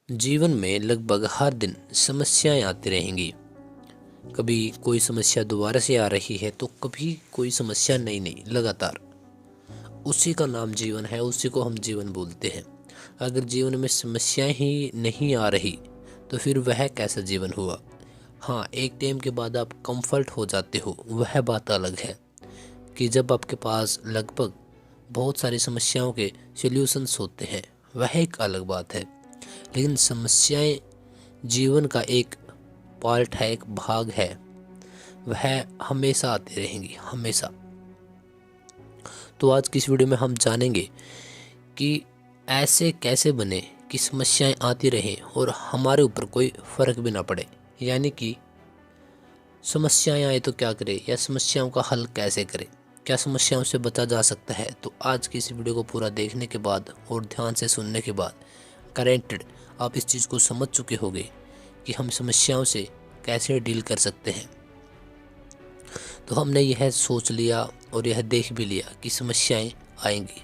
जीवन में लगभग हर दिन समस्याएं आती रहेंगी। कभी कोई समस्या दोबारा से आ रही है तो कभी कोई समस्या नई नई लगातार। उसी का नाम जीवन है, उसी को हम जीवन बोलते हैं। अगर जीवन में समस्याएं ही नहीं आ रही तो फिर वह कैसा जीवन हुआ। हाँ, एक टाइम के बाद आप कंफर्ट हो जाते हो, वह बात अलग है। कि जब आपके पास लगभग बहुत सारी समस्याओं के सॉल्यूशंस होते हैं, वह एक अलग बात है। लेकिन समस्याएं जीवन का एक पार्ट है, एक भाग है। वह हमेशा आती रहेंगी, हमेशा। तो आज की इस वीडियो में हम जानेंगे कि ऐसे कैसे बने कि समस्याएं आती रहें और हमारे ऊपर कोई फ़र्क भी ना पड़े। यानी कि समस्याएं आए तो क्या करें, या समस्याओं का हल कैसे करें, क्या समस्याओं से बचा जा सकता है। तो आज की इस वीडियो को पूरा देखने के बाद और ध्यान से सुनने के बाद करेंटेड आप इस चीज़ को समझ चुके होंगे कि हम समस्याओं से कैसे डील कर सकते हैं। तो हमने यह सोच लिया और यह देख भी लिया कि समस्याएं आएंगी।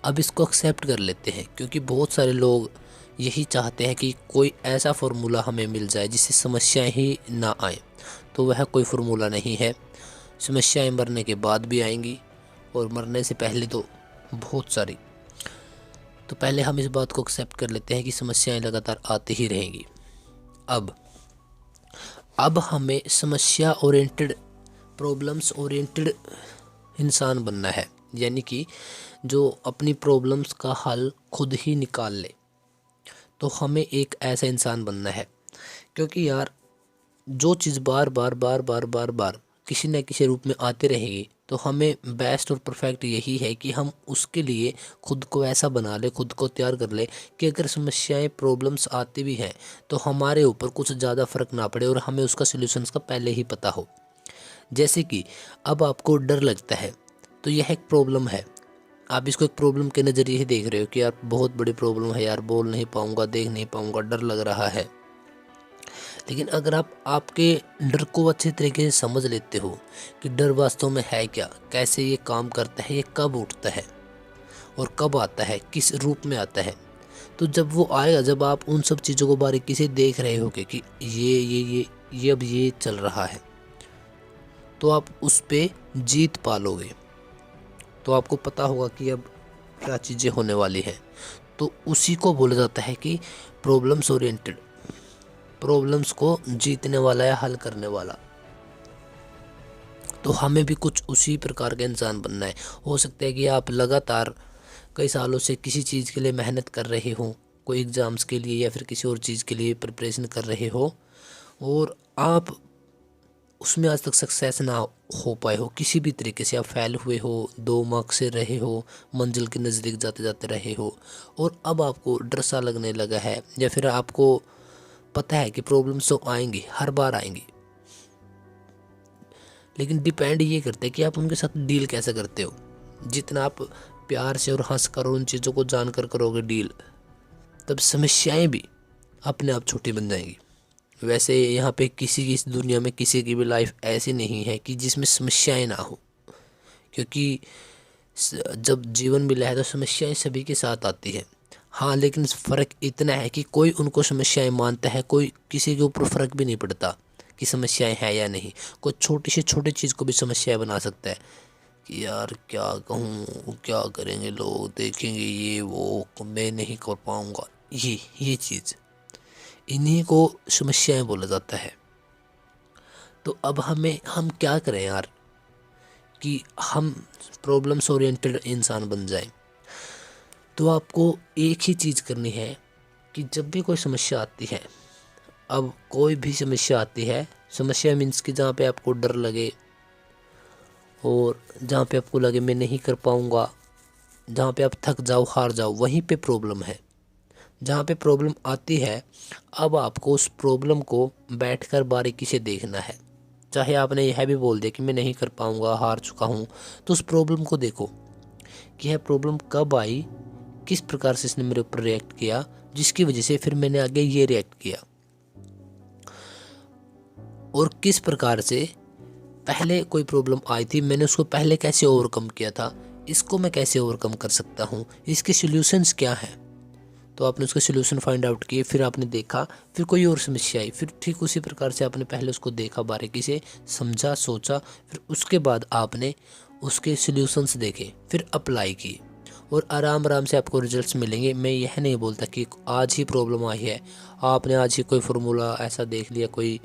अब इसको एक्सेप्ट कर लेते हैं, क्योंकि बहुत सारे लोग यही चाहते हैं कि कोई ऐसा फार्मूला हमें मिल जाए जिससे समस्याएं ही ना आए। तो वह कोई फार्मूला नहीं है। समस्याएं मरने के बाद भी आएंगी और मरने से पहले तो बहुत सारी। तो पहले हम इस बात को एक्सेप्ट कर लेते हैं कि समस्याएं लगातार आती ही रहेंगी। अब हमें समस्या ओरिएंटेड, प्रॉब्लम्स ओरिएंटेड इंसान बनना है। यानी कि जो अपनी प्रॉब्लम्स का हल खुद ही निकाल ले। तो हमें एक ऐसा इंसान बनना है, क्योंकि यार जो चीज़ बार बार बार बार बार बार किसी न किसी रूप में आती रहेगी, तो हमें बेस्ट और परफेक्ट यही है कि हम उसके लिए खुद को ऐसा बना ले, खुद को तैयार कर ले कि अगर समस्याएं प्रॉब्लम्स आती भी हैं तो हमारे ऊपर कुछ ज़्यादा फ़र्क ना पड़े और हमें उसका सॉल्यूशंस का पहले ही पता हो। जैसे कि अब आपको डर लगता है, तो यह एक प्रॉब्लम है। आप इसको एक प्रॉब्लम के नज़रिए ही देख रहे हो कि यार बहुत बड़ी प्रॉब्लम है, यार बोल नहीं पाऊँगा, देख नहीं पाऊँगा, डर लग रहा है। लेकिन अगर आप आपके डर को अच्छे तरीके से समझ लेते हो कि डर वास्तव में है क्या, कैसे ये काम करता है, ये कब उठता है और कब आता है, किस रूप में आता है, तो जब वो आएगा, जब आप उन सब चीज़ों को बारीकी से देख रहे होगे कि ये अब ये चल रहा है, तो आप उस पे जीत पालोगे। तो आपको पता होगा कि अब क्या चीज़ें होने वाली हैं। तो उसी को बोला जाता है कि प्रॉब्लम्स ओरिएंटेड, प्रॉब्लम्स को जीतने वाला या हल करने वाला। तो हमें भी कुछ उसी प्रकार का इंसान बनना है। हो सकता है कि आप लगातार कई सालों से किसी चीज़ के लिए मेहनत कर रहे हो, कोई एग्ज़ाम्स के लिए या फिर किसी और चीज़ के लिए प्रिपरेशन कर रहे हो, और आप उसमें आज तक सक्सेस ना हो पाए हो। किसी भी तरीके से आप फेल हुए हो, 2 मार्क्स से रहे हो, मंजिल के नज़दीक जाते जाते रहे हो, और अब आपको डर सा लगने लगा है, या फिर आपको पता है कि प्रॉब्लम्स तो आएंगी, हर बार आएंगी। लेकिन डिपेंड ये करता है कि आप उनके साथ डील कैसे करते हो। जितना आप प्यार से और हंस कर उन चीज़ों को जानकर करोगे डील, तब समस्याएं भी अपने आप छोटी बन जाएंगी। वैसे यहाँ पे किसी की, इस दुनिया में किसी की भी लाइफ ऐसी नहीं है कि जिसमें समस्याएं ना हो, क्योंकि जब जीवन मिला है तो समस्याएं सभी के साथ आती है। हाँ, लेकिन फ़र्क इतना है कि कोई उनको समस्याएं मानता है, कोई किसी के ऊपर फ़र्क भी नहीं पड़ता कि समस्याएं हैं या नहीं। कोई छोटी से छोटी चीज़ को भी समस्याएं बना सकता है कि यार क्या कहूँ, क्या करेंगे लोग, देखेंगे ये वो, मैं नहीं कर पाऊँगा। ये चीज़, इन्हीं को समस्याएं बोला जाता है। तो अब हम क्या करें यार कि हम प्रॉब्लम्स ओरिएंटेड इंसान बन जाएं। तो आपको एक ही चीज़ करनी है कि जब भी कोई समस्या आती है, अब कोई भी समस्या आती है, समस्या मीन्स कि जहाँ पे आपको डर लगे और जहाँ पे आपको लगे मैं नहीं कर पाऊँगा, जहाँ पे आप थक जाओ, हार जाओ, वहीं पे प्रॉब्लम है। जहाँ पे प्रॉब्लम आती है, अब आपको उस प्रॉब्लम को बैठकर बारीकी से देखना है। चाहे आपने यह भी बोल दिया कि मैं नहीं कर पाऊँगा, हार चुका हूँ, तो उस प्रॉब्लम को देखो कि यह प्रॉब्लम कब आई, किस प्रकार से इसने मेरे ऊपर रिएक्ट किया, जिसकी वजह से फिर मैंने आगे ये रिएक्ट किया, और किस प्रकार से पहले कोई प्रॉब्लम आई थी, मैंने उसको पहले कैसे ओवरकम किया था, इसको मैं कैसे ओवरकम कर सकता हूँ, इसके सॉल्यूशंस क्या हैं। तो आपने उसका सोल्यूशन फाइंड आउट किए, फिर आपने देखा, फिर कोई और समस्या आई, फिर ठीक उसी प्रकार से आपने पहले उसको देखा, बारीकी से समझा, सोचा, फिर उसके बाद आपने उसके सोल्यूशंस देखे, फिर अप्लाई किए और आराम आराम से आपको रिजल्ट्स मिलेंगे। मैं यह नहीं बोलता कि आज ही प्रॉब्लम आई है, आपने आज ही कोई फार्मूला ऐसा देख लिया, कोई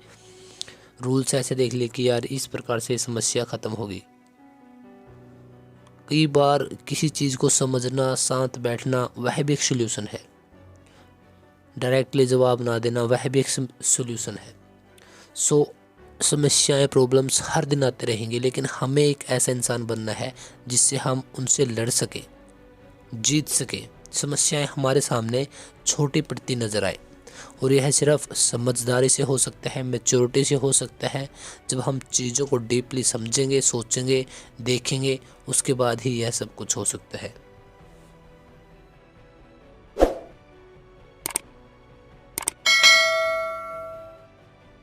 रूल्स ऐसे देख लिए कि यार इस प्रकार से समस्या ख़त्म होगी। कई बार किसी चीज़ को समझना, शांत बैठना, वह भी एक सोल्यूशन है। डायरेक्टली जवाब ना देना, वह भी एक सोल्यूशन है। सो समस्याएं, प्रॉब्लम्स हर दिन आते रहेंगे, लेकिन हमें एक ऐसा इंसान बनना है जिससे हम उनसे लड़ सके, जीत सके। समस्याएं हमारे सामने छोटी पड़ती नज़र आए और यह सिर्फ समझदारी से हो सकता है, मैच्योरिटी से हो सकता है। जब हम चीज़ों को डीपली समझेंगे, सोचेंगे, देखेंगे, उसके बाद ही यह सब कुछ हो सकता है।